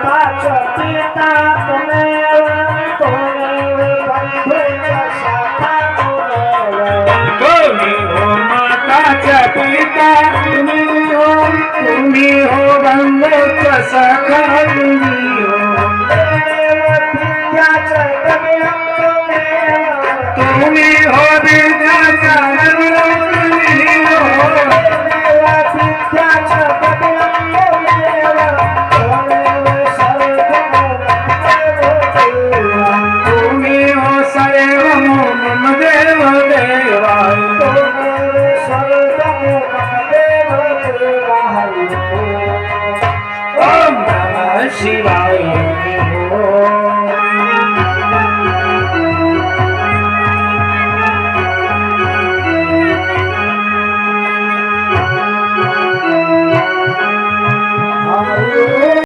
पिता तुमेव तुमेव बंधुचा सखा तुम्ही हो माताचा पिता तुम्ही हो बंधुचा सखा तुम्ही हो देव विद्याचा गम्यम तुम्ही हो विद्याचा गम्यम तुम्ही हो देव विद्याचा गम्यम तुम्ही हो सर्व मम देव देवा ओम नमः शिवाय।